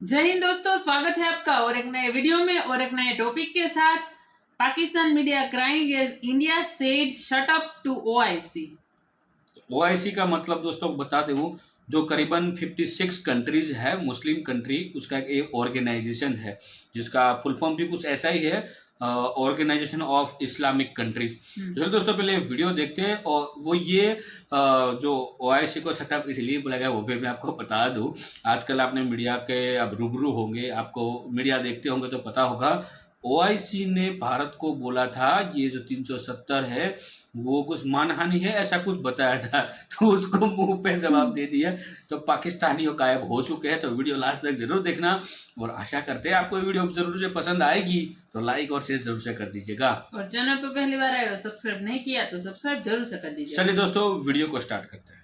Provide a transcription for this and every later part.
जय हिंद दोस्तों, स्वागत है आपका और एक नए वीडियो में और एक नए टॉपिक के साथ। Pakistan media crying as India said shut up to OIC. OIC का मतलब दोस्तों बता दूं, जो करीबन 56 कंट्रीज है, मुस्लिम कंट्री, उसका एक ऑर्गेनाइजेशन है जिसका फुल फॉर्म भी कुछ ऐसा ही है, ऑर्गेनाइजेशन ऑफ इस्लामिक कंट्रीज। चलो दोस्तों, पहले वीडियो देखते हैं। और वो ये जो ओआईसी को सेटअप इसलिए बोला गया वो भी मैं आपको बता दूं। आजकल आपने मीडिया के अब रूबरू होंगे, आपको मीडिया देखते होंगे तो पता होगा। ओआईसी ने भारत को बोला था ये जो 370 है वो कुछ मानहानि है, ऐसा कुछ बताया था। तो उसको मुंह पे जवाब दे दिया। तो पाकिस्तानियों गायब हो चुके हैं। तो वीडियो लास्ट तक जरूर देखना और आशा करते हैं आपको वीडियो जरूर से पसंद आएगी। तो लाइक और शेयर जरूर से कर दीजिएगा और चैनल पर पहली बार आए हो, सब्सक्राइब नहीं किया तो सब्सक्राइब जरूर से कर दीजिए। चलिए दोस्तों, वीडियो को स्टार्ट करते हैं।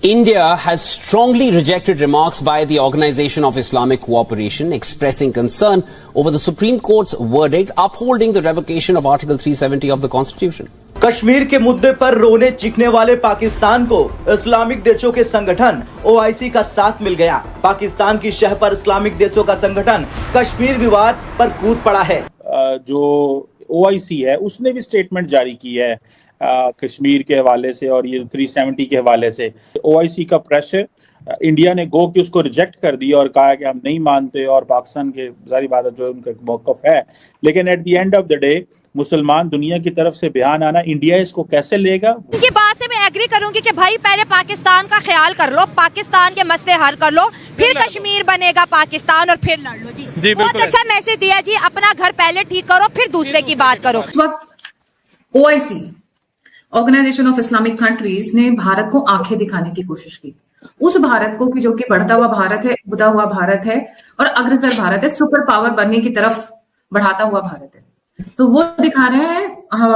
India has strongly rejected remarks by the Organization of Islamic Cooperation expressing concern over the Supreme Court's verdict upholding the revocation of Article 370 of the Constitution. Kashmir के मुद्दे पर रोने चीखने वाले पाकिस्तान को इस्लामिक देशों के संगठन ओआईसी का साथ मिल गया। पाकिस्तान की शह पर इस्लामिक देशों का संगठन कश्मीर विवाद पर कूद पड़ा है। जो ओआईसी है उसने भी स्टेटमेंट जारी की है कश्मीर के हवाले से और ये 370 के हवाले से। ओआईसी का प्रेशर इंडिया ने गो कि उसको रिजेक्ट कर दिया और कहा कि हम नहीं मानते, और पाकिस्तान के जारी बात जो उनका मौकफ है। लेकिन at the end of the day मुसलमान दुनिया की तरफ से बयान आना, इंडिया इसको कैसे लेगा? उनकी बात से मैं एग्री करूंगी कि भाई पहले पाकिस्तान का ख्याल कर लो, पाकिस्तान के मसले हल कर लो, फिर कश्मीर बनेगा पाकिस्तान और फिर लड़ लो। जी बहुत अच्छा मैसेज दिया जी, अपना घर पहले ठीक करो फिर दूसरे की बात करो। इस वक्त OIC organisation of Islamic countries ने भारत को आंखें दिखाने की कोशिश की। उस भारत को कि जो कि बढ़ता हुआ भारत है, उदा हुआ भारत है और अग्रसर भारत है, सुपर पावर बनने की तरफ बढ़ाता हुआ भारत है। तो वो दिखा रहे हैं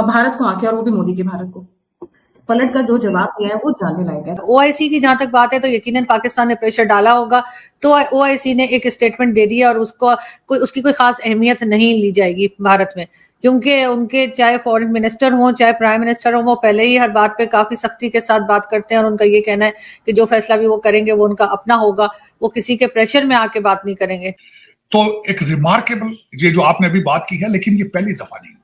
भारत को आंखें, और वो भी मोदी के भारत को। पलट का जो जवाब दिया है वो जानने लायक है। ओआईसी की जहां तक बात है तो यकीनन पाकिस्तान ने प्रेशर डाला होगा, तो ओआईसी ने एक स्टेटमेंट दे दिया और उसकी कोई खास अहमियत नहीं ली जाएगी भारत में, क्योंकि उनके चाहे फॉरेन मिनिस्टर हो चाहे प्राइम मिनिस्टर हो, वो पहले ही हर बात पे काफी सख्ती के साथ बात करते हैं और उनका ये कहना है कि जो फैसला भी वो करेंगे वो उनका अपना होगा, वो किसी के प्रेशर में आके बात नहीं करेंगे। तो एक रिमार्केबल ये जो आपने अभी बात की है, लेकिन ये पहली दफा नहीं हुआ।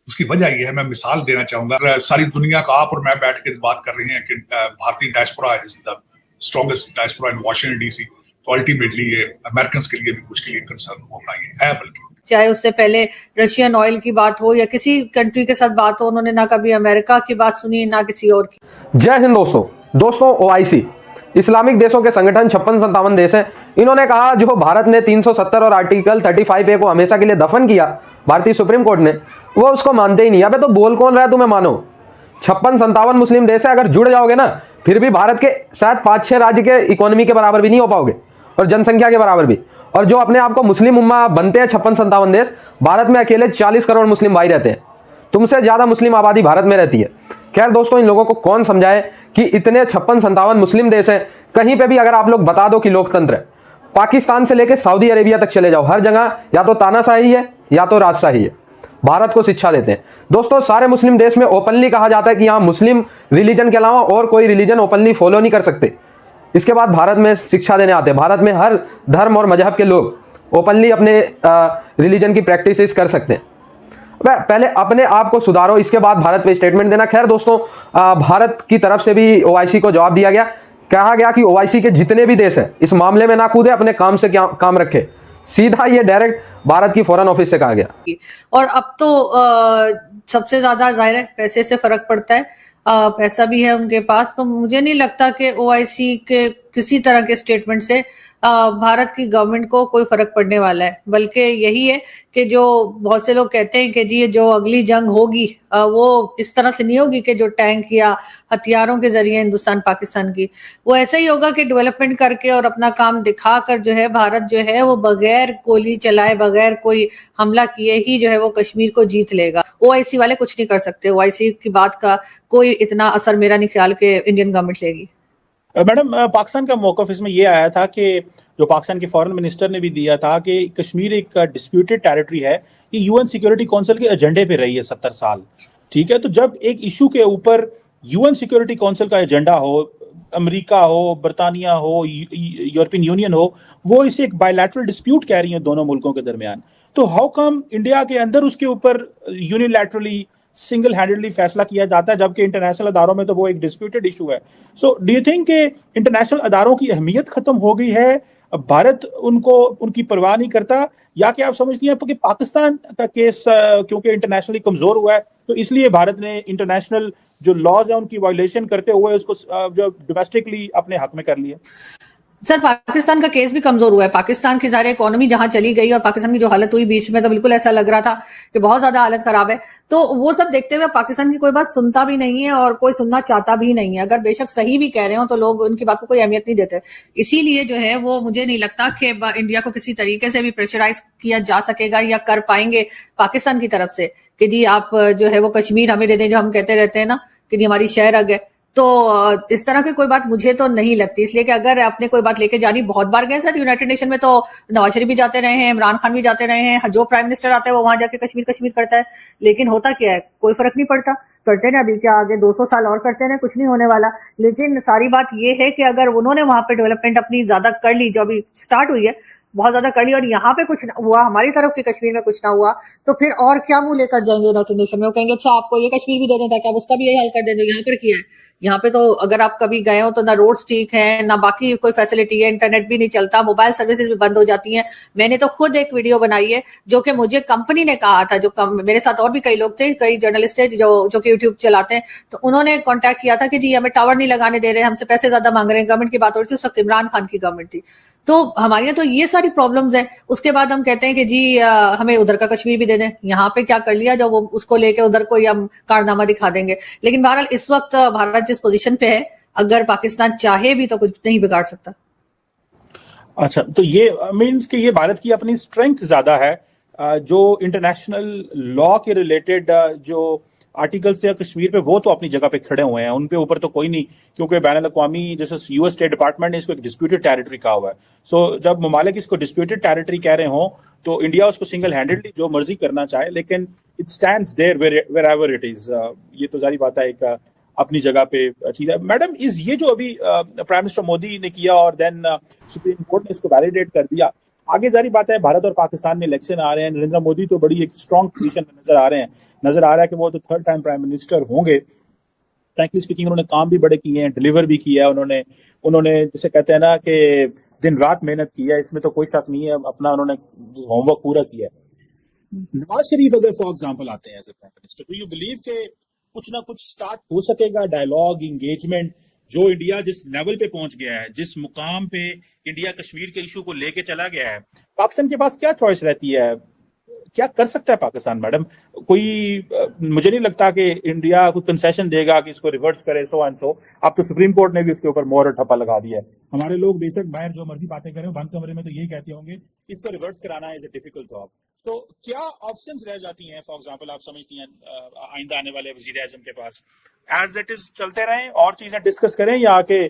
उसकी वजह ये है, मैं मिसाल देना चाहूंगा। सारी दुनिया का आप और मैं बैठ के बात कर रहे हैं कि भारतीय diaspora is the strongest diaspora in Washington DC. तो अल्टीमेटली ये अमेरिकन के लिए भी कुछ के लिए कंसर्न होना ये है। बल्कि चाहे उससे पहले रशियन ऑयल की बात हो या किसी कंट्री के साथ बात हो, उन्होंने ना कभी अमेरिका की बात सुनी ना किसी और की। जय हिंद दोस्तों, ओआईसी इस्लामिक देशों के संगठन 56-57 देश हैं। इन्होंने कहा जो भारत ने 370 और आर्टिकल 35A को हमेशा के लिए दफन किया भारतीय सुप्रीम कोर्ट ने, वो उसको मानते ही नहीं। अबे तो बोल कौन रहा है तुम्हें मानो? 56-57 मुस्लिम देश है, अगर जुड़ जाओगे ना फिर भी भारत के शायद 5-6 राज्य के इकोनॉमी के बराबर भी नहीं हो पाओगे और जनसंख्या के बराबर भी। और जो अपने आप को मुस्लिम उम्मा बनते हैं 56-57 देश, भारत में अकेले 40 करोड़ मुस्लिम भाई रहते हैं। तुमसे ज्यादा मुस्लिम आबादी भारत में रहती है। खैर दोस्तों, इन लोगों को कौन समझाए कि इतने 56-57 मुस्लिम देश हैं, कहीं पे भी अगर आप लोग बता दो कि लोकतंत्र है, पाकिस्तान से लेकर सऊदी अरेबिया तक चले जाओ, हर जगह या तो तानाशाही है या तो राजशाही है। भारत को शिक्षा देते हैं दोस्तों। सारे मुस्लिम देश में ओपनली कहा जाता है कि यहाँ मुस्लिम रिलीजन के अलावा और कोई रिलीजन ओपनली फॉलो नहीं कर सकते। इसके बाद भारत में शिक्षा देने आते हैं। भारत में हर धर्म और मजहब के लोग ओपनली अपने रिलीजन की प्रैक्टिस कर सकते हैं। पहले अपने आप को सुधारो, इसके बाद भारत पे स्टेटमेंट देना। खैर दोस्तों, भारत की तरफ से भी ओआईसी को जवाब दिया गया। कहा गया कि ओआईसी के जितने भी देश हैं इस मामले में ना कूदे, अपने काम से काम रखे। सीधा ये डायरेक्ट भारत की फॉरेन ऑफिस से कहा गया। और अब तो सबसे ज्यादा जाहिर है पैसे से फर्क पड़ता है, पैसा भी है उनके पास। तो मुझे नहीं लगता कि ओआईसी के किसी तरह के स्टेटमेंट से भारत की गवर्नमेंट को कोई फर्क पड़ने वाला है, बल्कि यही है कि जो बहुत से लोग कहते हैं कि जी ये जो अगली जंग होगी वो इस तरह से नहीं होगी कि जो टैंक या हथियारों के जरिए हिंदुस्तान पाकिस्तान की, वो ऐसा ही होगा कि डेवलपमेंट करके और अपना काम दिखाकर जो है भारत जो है वो बगैर गोली चलाए, बगैर कोई हमला किए ही जो है वो कश्मीर को जीत लेगा। ओआईसी वाले कुछ नहीं कर सकते। ओआईसी की बात का कोई इतना असर मेरा नहीं ख्याल के इंडियन गवर्नमेंट लेगी। मैडम, पाकिस्तान का मौकफ इसमें यह आया था कि जो पाकिस्तान के फॉरेन मिनिस्टर ने भी दिया था कि कश्मीर एक डिस्प्यूटेड टेरिटरी है, ये यूएन सिक्योरिटी काउंसिल के एजेंडे पे रही है 70 साल। ठीक है, तो जब एक इशू के ऊपर यूएन सिक्योरिटी काउंसिल का एजेंडा हो, अमेरिका हो, बरतानिया हो, यूरोपियन यूनियन हो, वो इसे एक बायलैटरल डिस्प्यूट कह रही है दोनों मुल्कों के दरमियान। तो हाउ कम इंडिया के अंदर उसके ऊपर यूनिलैटरली सिंगल हैंडेडली फैसला किया जाता है, जबकि इंटरनेशनल अदारों में तो वो एक डिस्प्यूटेड इशू है। सो डू यू थिंक कि इंटरनेशनल अदारों की अहमियत खत्म हो गई है, भारत उनकी परवाह नहीं करता, या कि आप समझती हैं कि पाकिस्तान का केस क्योंकि इंटरनेशनली कमजोर हुआ है तो इसलिए भारत ने इंटरनेशनल जो लॉज है उनकी वायलेशन करते हुए उसको जो डोमेस्टिकली अपने हक में कर लिया? सर, पाकिस्तान का केस भी कमजोर हुआ है। पाकिस्तान की सारी इकोनॉमी जहां चली गई और पाकिस्तान की जो हालत हुई बीच में, तो बिल्कुल ऐसा लग रहा था कि बहुत ज्यादा हालत खराब है। तो वो सब देखते हुए पाकिस्तान की कोई बात सुनता भी नहीं है और कोई सुनना चाहता भी नहीं है। अगर बेशक सही भी कह रहे हो तो लोग उनकी बात को कोई अहमियत नहीं देते। इसीलिए जो है वो मुझे नहीं लगता कि इंडिया को किसी तरीके से भी प्रेशराइज किया जा सकेगा या कर पाएंगे पाकिस्तान की तरफ से कि जी आप जो है वो कश्मीर हमें दे दें, जो हम कहते रहते हैं ना कि जी हमारी शहर अग है। तो इस तरह की कोई बात मुझे तो नहीं लगती, इसलिए कि अगर आपने कोई बात लेके जानी, बहुत बार गए सर यूनाइटेड नेशन में, तो नवाज शरीफ भी जाते रहे हैं, इमरान खान भी जाते रहे हैं, जो प्राइम मिनिस्टर आता है वो वहां जाके कश्मीर कश्मीर करता है, लेकिन होता क्या है, कोई फर्क नहीं पड़ता। करते ना अभी क्या, आगे 200 साल और करते ना, कुछ नहीं होने वाला। लेकिन सारी बात ये है कि अगर उन्होंने वहां पे डेवलपमेंट अपनी ज्यादा कर ली, जो अभी स्टार्ट हुई है बहुत ज्यादा कर ली, और यहाँ पे कुछ हुआ, हमारी तरफ के कश्मीर में कुछ ना हुआ, तो फिर और क्या मुंह लेकर जाएंगे यूनाइटेड नेशन में? वो कहेंगे अच्छा आपको ये कश्मीर भी दे दें ताकि आप उसका भी यही हाल कर दें जो यहाँ पर किया है। यहाँ पे तो अगर आप कभी गए हो तो ना रोड्स ठीक है, ना बाकी कोई फैसिलिटी है, इंटरनेट भी नहीं चलता, मोबाइल सर्विसेज भी बंद हो जाती हैं। मैंने तो खुद एक वीडियो बनाई है जो कि मुझे कंपनी ने कहा था, जो मेरे साथ और भी कई लोग थे, कई जर्नलिस्ट थे जो कि यूट्यूब चलाते हैं, तो उन्होंने कॉन्टैक्ट किया था कि जी हमें टावर नहीं लगाने दे रहे, हमसे पैसे ज्यादा मांग रहे हैं। गवर्नमेंट की बात हो रही थी, उस वक्त इमरान खान की गवर्नमेंट थी। तो हमारे यहाँ तो ये सारी प्रॉब्लम्स हैं। उसके बाद हम कहते हैं कि जी हमें उधर का कश्मीर भी दे दें, यहाँ पे क्या कर लिया जो वो उसको लेके उधर कोई हम कारनामा दिखा देंगे। लेकिन बहरहाल इस वक्त भारत जिस पोजीशन पे है, अगर पाकिस्तान चाहे भी तो कुछ नहीं बिगाड़ सकता। अच्छा, तो ये मीन्स कि ये भारत की अपनी स्ट्रेंथ ज्यादा है, जो इंटरनेशनल लॉ के रिलेटेड जो आर्टिकल्स थे कश्मीर पे, वो तो अपनी जगह पे खड़े हुए हैं, उन पे ऊपर तो कोई नहीं, क्योंकि बैनुल अक़वामी जैसे यूएस स्टेट डिपार्टमेंट ने इसको एक डिस्प्यूटेड टेरिटरी कहा हुआ है। सो जब ममालिक इसको डिस्प्यूटेड टेरिटरी कह रहे हो तो इंडिया उसको सिंगल हैंडेडली जो मर्जी करना चाहे, लेकिन it stands there wherever it is. ये तो जारी बात है, एक अपनी जगह पे चीज है। मैडम, इस ये जो अभी प्राइम मिनिस्टर मोदी ने किया और देन सुप्रीम कोर्ट ने इसको वैलिडेट कर दिया, आगे जारी बात है भारत और पाकिस्तान में इलेक्शन आ रहे हैं, नरेंद्र मोदी तो बड़ी एक स्ट्रॉन्ग पोजीशन में नजर आ रहा है कि वो तो थर्ड टाइम प्राइम मिनिस्टर होंगे। फ्रैंकली स्पीकिंग उन्होंने काम भी बड़े किए हैं, डिलीवर भी किया है उन्होंने जैसे कहते हैं ना कि दिन रात मेहनत की है, इसमें तो कोई शक नहीं है, अपना उन्होंने होमवर्क पूरा किया है। नवाज शरीफ अगर फॉर एग्जाम्पल आते हैं as a prime minister, do you believe के कुछ ना कुछ स्टार्ट हो सकेगा, डायलॉग, इंगेजमेंट? जो इंडिया जिस लेवल पे पहुंच गया है, जिस मुकाम पे इंडिया कश्मीर के इशू को लेके चला गया है, पाकिस्तान के पास क्या चॉइस रहती है? क्या कर सकता है पाकिस्तान? मैडम, मुझे नहीं लगता कि इंडिया कोई कंसेशन देगा कि इसको रिवर्स करे, सो एंड सो। अब तो सुप्रीम कोर्ट ने भी उसके ऊपर मोहर और ठप्पा लगा दिया है। हमारे लोग बेशक बाहर जो मर्जी बातें करें, बंद कमरे में तो यही कहते होंगे इसको रिवर्स कराना इज अ डिफिकल्ट जॉब। सो क्या ऑप्शंस रह जाती हैं, फॉर एग्जांपल आप समझती हैं आइंदा आने वाले वजीर आजम के पास? एज इट इज चलते रहें और चीजें डिस्कस करें, या आके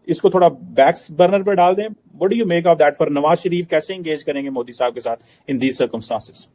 इसको थोड़ा बैक बर्नर पे डाल दें? What do you make of that? For Nawaz Sharif कैसे एंगेज करेंगे मोदी साहब के साथ इन दीज सर्कमस्टांसेस?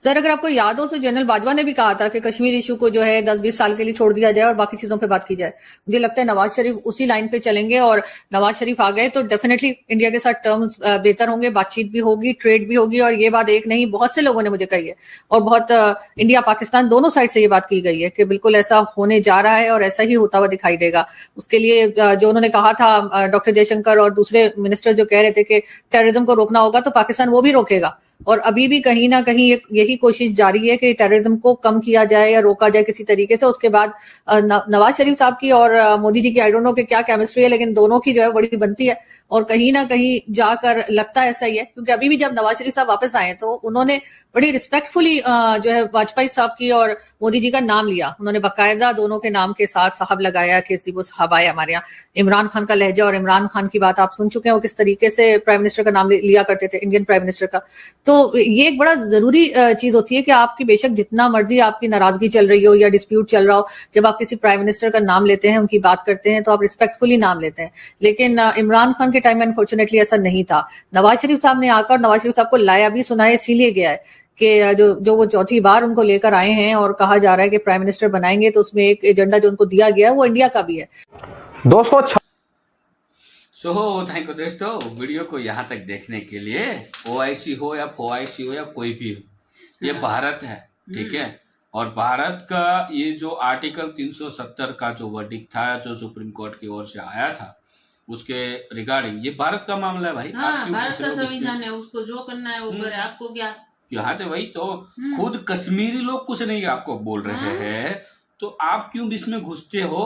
सर, अगर आपको याद हो तो जनरल बाजवा ने भी कहा था कि कश्मीर इशू को जो है 10-20 साल के लिए छोड़ दिया जाए और बाकी चीजों पे बात की जाए। मुझे लगता है नवाज शरीफ उसी लाइन पे चलेंगे, और नवाज शरीफ आ गए तो डेफिनेटली इंडिया के साथ टर्म्स बेहतर होंगे, बातचीत भी होगी, ट्रेड भी होगी। और ये बात एक नहीं, बहुत से लोगों ने मुझे कही है, और बहुत इंडिया पाकिस्तान दोनों साइड से ये बात की गई है कि बिल्कुल ऐसा होने जा रहा है और ऐसा ही होता हुआ दिखाई देगा। उसके लिए जो उन्होंने कहा था डॉक्टर जयशंकर और दूसरे मिनिस्टर जो कह रहे थे कि टेररिज्म को रोकना होगा, तो पाकिस्तान वो भी रोकेगा। और अभी भी कहीं ना कहीं यही कोशिश जारी है कि टेररिज्म को कम किया जाए या रोका जाए किसी तरीके से। उसके बाद नवाज शरीफ साहब की और मोदी जी की आई डोंट नो कि क्या केमिस्ट्री है, लेकिन दोनों की जो है बड़ी बनती है, और कहीं ना कहीं जाकर लगता है ऐसा ही है। क्योंकि अभी भी जब नवाज शरीफ साहब वापस आए तो उन्होंने बड़ी रिस्पेक्टफुली जो है वाजपेयी साहब की और मोदी जी का नाम लिया। उन्होंने बाकायदा दोनों के नाम के साथ साहब लगाया कि वो साहब आए हमारे यहाँ। इमरान खान का लहजा और इमरान खान की बात आप सुन चुके हैं, वो किस तरीके से प्राइम मिनिस्टर का नाम लिया करते थे, इंडियन प्राइम मिनिस्टर का। तो ये एक बड़ा जरूरी चीज होती है कि आपकी बेशक जितना मर्जी आपकी नाराजगी चल रही हो या डिस्प्यूट चल रहा हो, जब आप किसी प्राइम मिनिस्टर का नाम लेते हैं, उनकी बात करते हैं, तो आप रिस्पेक्टफुली नाम लेते हैं। लेकिन इमरान खान के टाइम में अनफॉर्चुनेटली ऐसा नहीं था। नवाज शरीफ साहब ने आकर नवाज शरीफ साहब को लाया भी सुनाया इसीलिए गया है कि जो वो चौथी बार उनको लेकर आए हैं और कहा जा रहा है कि प्राइम मिनिस्टर बनाएंगे, तो उसमें एक एजेंडा जो उनको दिया गया है वो इंडिया का भी है। दोस्तों सो थैंक यू दोस्तों, वीडियो को यहाँ तक देखने के लिए। OIC हो या OIC हो या कोई भी हो, ये भारत है, ठीक है। और भारत का ये जो आर्टिकल 370 का जो वर्डिक्ट था, जो सुप्रीम कोर्ट की ओर से आया था, उसके रिगार्डिंग, ये भारत का मामला है भाई। हाँ, भारत का संविधान है, उसको जो करना है वो करे, आपको क्या। यहाँ तो वही तो, खुद कश्मीरी लोग कुछ नहीं आपको बोल रहे हैं, तो आप क्यों बीच में घुसते हो?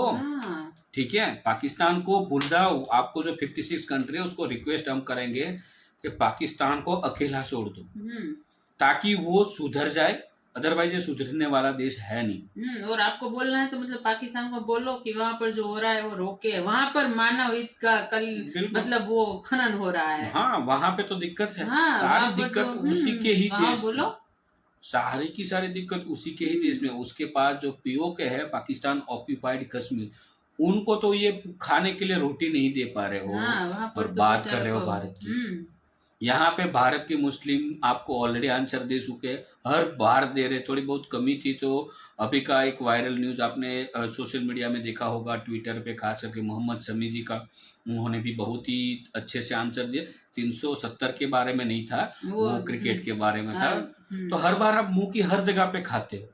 ठीक है, पाकिस्तान को भूल जाओ। आपको जो 56 कंट्री है उसको रिक्वेस्ट हम करेंगे कि पाकिस्तान को अकेला छोड़ दो, ताकि वो सुधर जाए। अदरवाइज ये सुधरने वाला देश है नहीं। और आपको बोलना है तो मतलब पाकिस्तान को बोलो कि वहाँ पर जो हो रहा है वो रोके। वहाँ पर मानव हित का मतलब वो खनन हो रहा है। हाँ, वहाँ पे तो दिक्कत है। हाँ, सारी दिक्कत उसी के ही देश बोलो, सारी की सारी दिक्कत उसी के ही देश में। उसके पास जो POK है, पाकिस्तान ऑक्यूपाइड कश्मीर, उनको तो ये खाने के लिए रोटी नहीं दे पा रहे हो। हाँ, और तो बात कर रहे हो भारत की। यहाँ पे भारत के मुस्लिम आपको ऑलरेडी आंसर दे चुके, हर बार दे रहे। थोड़ी बहुत कमी थी तो अभी का एक वायरल न्यूज आपने सोशल मीडिया में देखा होगा, ट्विटर पे खास करके मोहम्मद शमी जी का, उन्होंने भी बहुत ही अच्छे से आंसर दिए। 370 के बारे में नहीं था, वो क्रिकेट के बारे में था। तो हर बार आप मुंह की हर जगह पे खाते हो,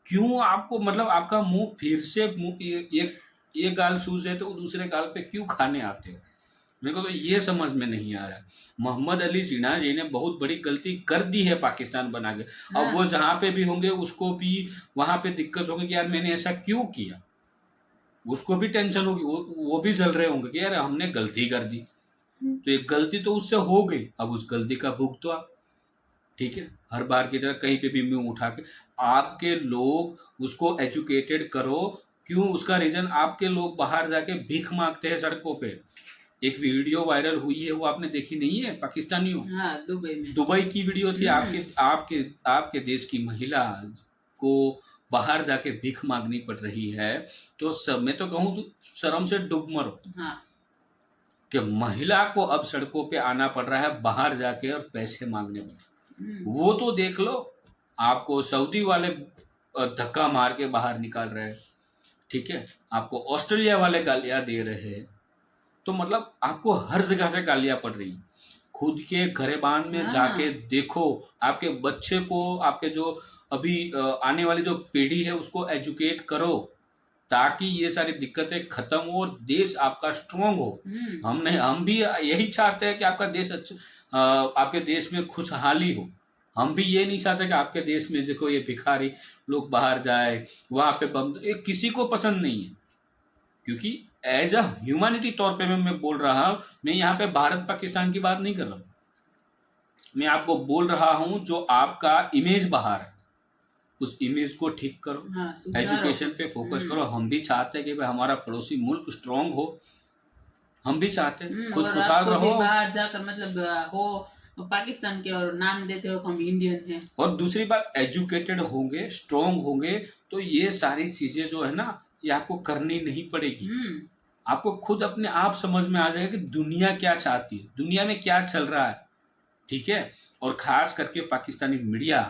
क्यों? आपको मतलब आपका मुंह फिर से ये गाल सूझे तो दूसरे गाल पे क्यों खाने आते हो? मेरे को तो ये समझ में नहीं आ रहा। मोहम्मद अली जिन्ना जी ने बहुत बड़ी गलती कर दी है पाकिस्तान बना के। अब वो जहाँ पे भी होंगे उसको भी वहां पे दिक्कत होगी कि यार मैंने ऐसा क्यों किया। उसको भी टेंशन होगी, वो भी जल रहे होंगे कि यार हमने गलती कर दी। तो ये गलती तो उससे हो गई, अब उस गलती का भुगतो तो आप, ठीक है। हर बार की तरह कहीं पे भी मुंह उठा के आपके लोग उसको एजुकेटेड करो। क्यों? उसका रीजन आपके लोग बाहर जाके भीख मांगते हैं सड़कों पे। एक वीडियो वायरल हुई है, वो आपने देखी नहीं है? पाकिस्तानियों, हाँ, दुबई की वीडियो थी। आपके देश की महिला को बाहर जाके भीख मांगनी पड़ रही है। तो मैं तो कहूँ तो शर्म से डूब मरो। कि महिला को अब सड़कों पे आना पड़ रहा है बाहर जाके और पैसे मांगने पड़। वो तो देख लो, आपको सऊदी वाले धक्का मार के बाहर निकाल रहे हैं, ठीक है। आपको ऑस्ट्रेलिया वाले गालियां दे रहे हैं। तो मतलब आपको हर जगह से गालियां पड़ रही। खुद के गरेबान में जाके देखो, आपके बच्चे को, आपके जो अभी आने वाली जो पीढ़ी है उसको एजुकेट करो, ताकि ये सारी दिक्कतें खत्म हो और देश आपका स्ट्रांग हो। हम भी यही चाहते हैं कि आपका देश अच्छा, आपके देश में खुशहाली हो। हम भी ये नहीं चाहते कि आपके देश में देखो ये भिखारी लोग बाहर जाए, वहां पे बम, ये किसी को पसंद नहीं है। क्योंकि एज अ ह्यूमैनिटी तौर पे मैं बोल रहा हूँ, मैं यहाँ पे भारत पाकिस्तान की बात नहीं कर रहा हूँ। मैं आपको बोल रहा हूँ जो आपका इमेज बाहर है, उस इमेज को ठीक करो, एजुकेशन पे फोकस करो। हम भी चाहते हैं कि भाई हमारा पड़ोसी मुल्क स्ट्रांग हो, हम भी चाहते हैं खुशहाल रहो। बाहर जाकर मतलब हो पाकिस्तान के और नाम देते हो हम इंडियन हैं। और दूसरी बात, एजुकेटेड होंगे, स्ट्रांग होंगे, तो ये सारी चीजें जो है ना, ये आपको करनी नहीं पड़ेगी। आपको खुद अपने आप समझ में आ जाएगा कि दुनिया क्या चाहती है, दुनिया में क्या चल रहा है, ठीक है। और खास करके पाकिस्तानी मीडिया,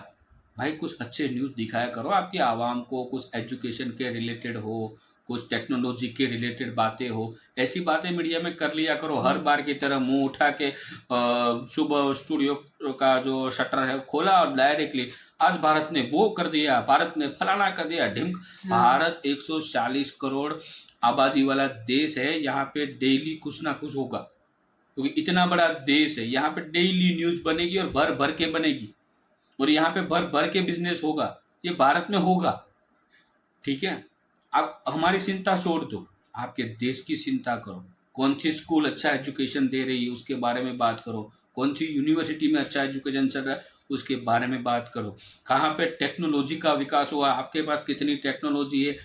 भाई कुछ अच्छे न्यूज़ दिखाया करो आपकी आवाम को, कुछ एजुकेशन के रिलेटेड हो, कुछ टेक्नोलॉजी के रिलेटेड बातें हो, ऐसी बातें मीडिया में कर लिया करो। हर बार की तरह मुंह उठा के सुबह स्टूडियो का जो शटर है खोला और डायरेक्टली आज भारत ने वो कर दिया, भारत ने फलाना कर दिया, ढिमक। भारत 140 करोड़ आबादी वाला देश है, यहाँ पे डेली कुछ ना कुछ होगा, क्योंकि इतना बड़ा देश है। यहाँ पे डेली न्यूज बनेगी और भर भर के बनेगी, और यहाँ पे भर भर के बिजनेस होगा। ये भारत में होगा, ठीक है। आप हमारी चिंता छोड़ दो, आपके देश की चिंता करो। कौन सी स्कूल अच्छा एजुकेशन दे रही है उसके बारे में बात करो, कौन सी यूनिवर्सिटी में अच्छा एजुकेशन चल रहा है उसके बारे में बात करो। कहाँ पे टेक्नोलॉजी का विकास हुआ, आपके पास कितनी टेक्नोलॉजी है,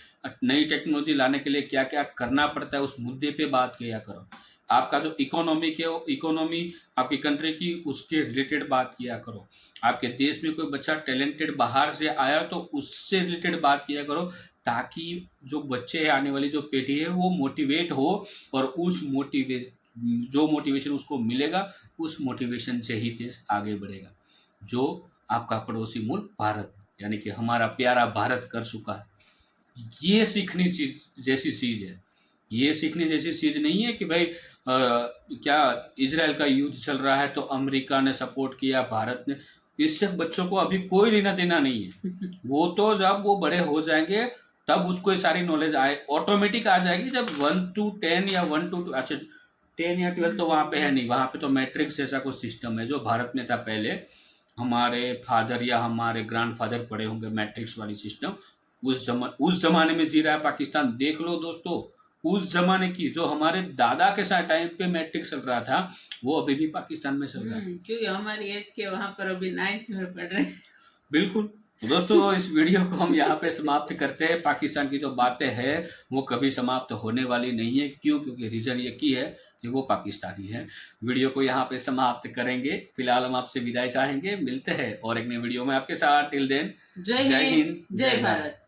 नई टेक्नोलॉजी लाने के लिए क्या क्या करना पड़ता है, उस मुद्दे पे बात किया करो। आपका जो इकोनॉमिक है, वो इकोनॉमी आपकी कंट्री की, उसके रिलेटेड बात किया करो। आपके देश में कोई बच्चा टैलेंटेड बाहर से आया तो उससे रिलेटेड बात किया करो, ताकि जो बच्चे हैं, आने वाली जो पीढ़ी है, वो मोटिवेट हो, और उस जो मोटिवेशन उसको मिलेगा, उस मोटिवेशन से ही देश आगे बढ़ेगा। जो आपका पड़ोसी मुल्क भारत, यानी कि हमारा प्यारा भारत कर चुका है। ये सीखनी चीज जैसी चीज है। ये सीखने जैसी चीज नहीं है कि भाई क्या इजराइल का युद्ध चल रहा है तो अमेरिका ने सपोर्ट किया, भारत ने। इससे बच्चों को अभी कोई लेना देना नहीं है। वो तो जब वो बड़े हो जाएंगे तब उसको ये सारी नॉलेज ऑटोमेटिक आ जाएगी। जब 1 to 10 या 1 to अच्छा 10 या 12 तो वहां पे है नहीं, वहां पे तो मैट्रिक्स जैसा कुछ सिस्टम है जो भारत में था पहले। हमारे फादर या हमारे ग्रैंडफादर पढ़े होंगे मैट्रिक्स वाली सिस्टम। उस जमाने में जी रहा है पाकिस्तान। देख लो दोस्तों, उस जमाने की जो हमारे दादा के साथ टाइम पे मैट्रिक चल रहा था वो अभी भी पाकिस्तान में चल रहा है। क्योंकि हमारी एज के वहां पर अभी 9th में पढ़ रहे हैं। बिल्कुल। तो दोस्तों इस वीडियो को हम यहाँ पे समाप्त करते हैं। पाकिस्तान की जो बातें हैं वो कभी समाप्त होने वाली नहीं है। क्यों? क्योंकि रीजन ये की है कि वो पाकिस्तानी है। वीडियो को यहाँ पे समाप्त करेंगे। फिलहाल हम आपसे विदाई चाहेंगे। मिलते हैं और एक नई वीडियो में आपके साथ। टिल देन जय हिंद, जय भारत।